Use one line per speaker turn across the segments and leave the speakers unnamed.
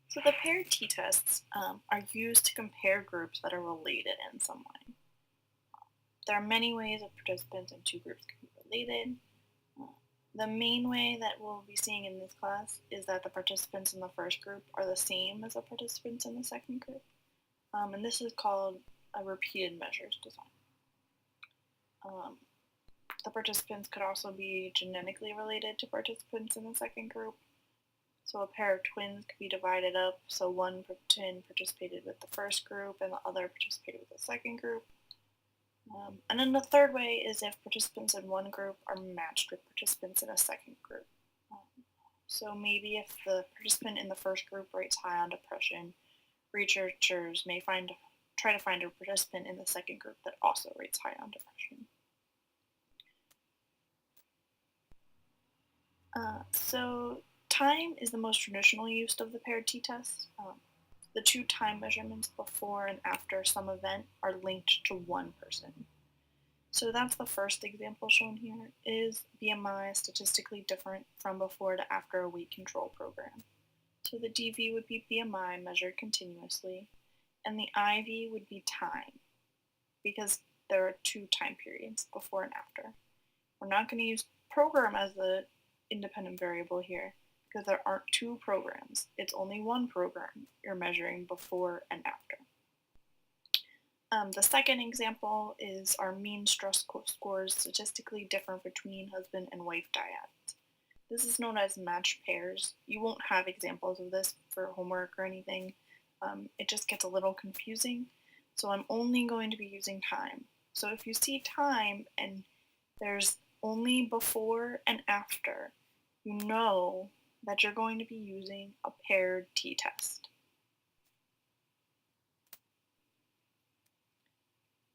So the paired t-tests are used to compare groups that are related in some way. There are many ways that participants in two groups can be related. Uh, The main way that we'll be seeing in this class is that the participants in the first group are the same as the participants in the second group. And this is called a repeated measures design. Um, the participants could also be genetically related to participants in the second group. So a pair of twins could be divided up, so one twin participated with the first group and the other participated with the second group. And then the third way is if participants in one group are matched with participants in a second group. So maybe if the participant in the first group rates high on depression, researchers may try to find a participant in the second group that also rates high on depression. So time is the most traditional use of the paired t-test. The two time measurements before and after some event are linked to one person. So that's the first example shown here. Is BMI statistically different from before to after a weight control program? So the DV would be BMI measured continuously, and the IV would be time, because there are two time periods, before and after. We're not going to use program as the independent variable here, because there aren't two programs. It's only one program you're measuring before and after. The second example is our mean stress scores statistically different between husband and wife dyads. This is known as matched pairs. You won't have examples of this for homework or anything. It just gets a little confusing. So I'm only going to be using time. So if you see time and there's only before and after, you know that you're going to be using a paired t-test.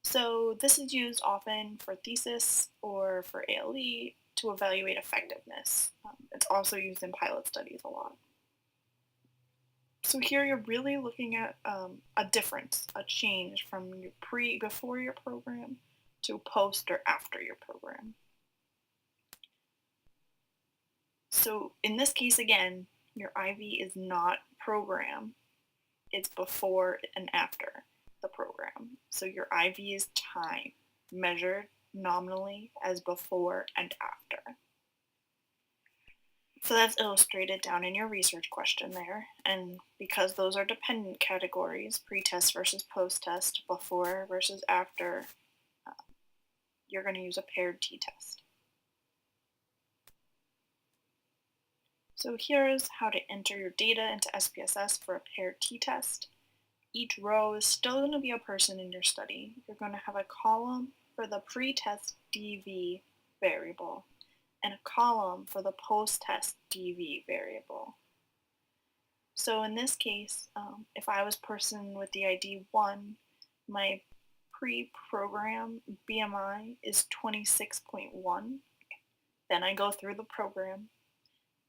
So this is used often for thesis or for ALE to evaluate effectiveness. It's also used in pilot studies a lot. So here you're really looking at a difference, a change from your before your program to post or after your program. So in this case again, your IV is not program, it's before and after the program. So your IV is time, measured nominally as before and after. So that's illustrated down in your research question there. And because those are dependent categories, pre-test versus post-test, before versus after, you're going to use a paired t-test. So here's how to enter your data into SPSS for a paired t-test. Each row is still going to be a person in your study. You're going to have a column for the pre-test DV variable and a column for the post-test DV variable. So in this case, if I was person with the ID 1, my pre-program BMI is 26.1. Then I go through the program.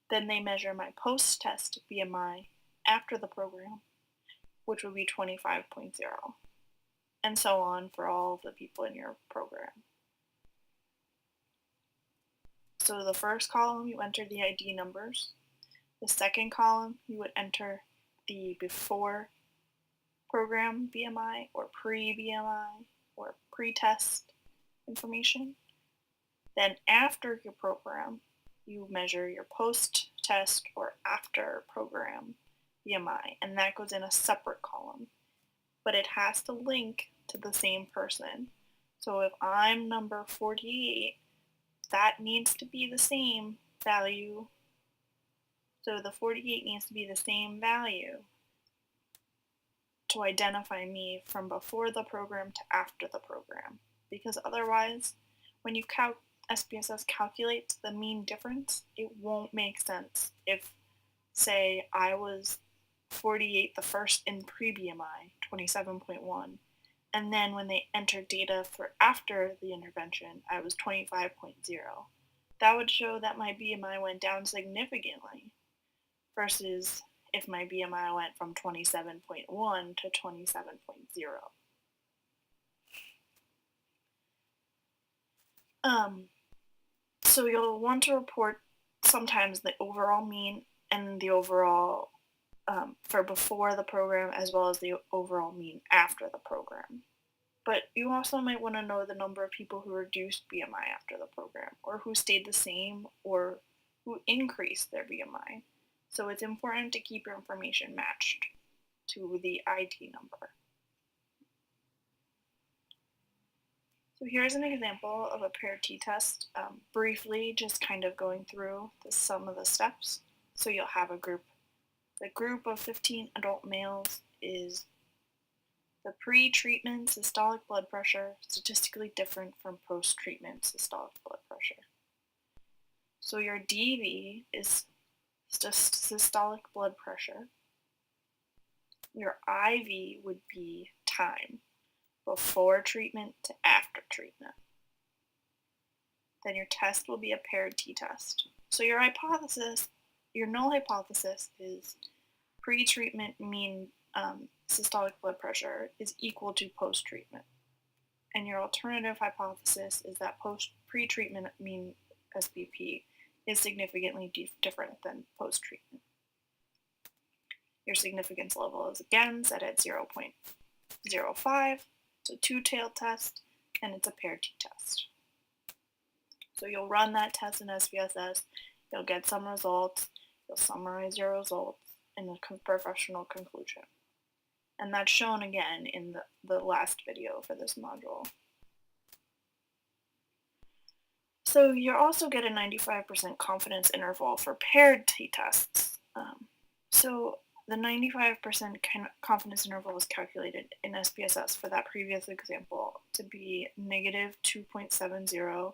Then they measure my post-test BMI after the program, which would be 25.0, and so on for all of the people in your program. So the first column, you enter the ID numbers. The second column, you would enter the before program BMI or pre-BMI or pre-test information. Then after your program, you measure your post-test or after program BMI, and that goes in a separate column. But it has to link to the same person. So if I'm number 48, that needs to be the same value. So the 48 needs to be the same value to identify me from before the program to after the program. Because otherwise, when you SPSS calculates the mean difference, it won't make sense if, say, I was 48 the first in pre-BMI, 27.1, and then when they entered data for after the intervention, I was 25.0. That would show that my BMI went down significantly versus if my BMI went from 27.1 to 27.0. So you'll want to report sometimes the overall mean and the overall for before the program as well as the overall mean after the program. But you also might want to know the number of people who reduced BMI after the program, or who stayed the same, or who increased their BMI. So it's important to keep your information matched to the ID number. So here's an example of a paired t-test, briefly just kind of going through some of the steps. So you'll have a group. The group of 15 adult males is the pre-treatment systolic blood pressure, statistically different from post-treatment systolic blood pressure. So your DV is systolic blood pressure. Your IV would be time, before treatment to after treatment. Then your test will be a paired t-test. So your hypothesis, your null hypothesis is pre-treatment mean systolic blood pressure is equal to post-treatment. And your alternative hypothesis is that pre-treatment mean SBP is significantly different than post-treatment. Your significance level is again set at 0.05. It's a two-tailed test, and it's a paired t-test. So you'll run that test in SPSS, you'll get some results, you'll summarize your results in a professional conclusion. And that's shown again in the last video for this module. So you'll also get a 95% confidence interval for paired t-tests. So the 95% confidence interval was calculated in SPSS for that previous example to be negative 2.70,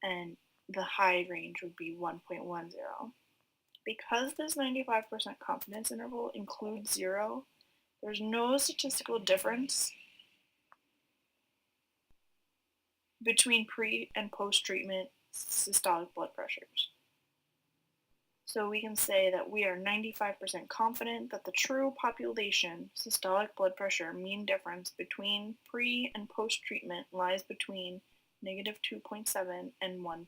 and the high range would be 1.10. Because this 95% confidence interval includes 0, there's no statistical difference between pre and post-treatment systolic blood pressures. So we can say that we are 95% confident that the true population systolic blood pressure mean difference between pre and post-treatment lies between negative 2.7 and 1.10.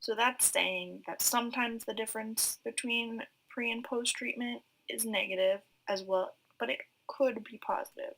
So that's saying that sometimes the difference between pre and post-treatment is negative as well, but it could be positive.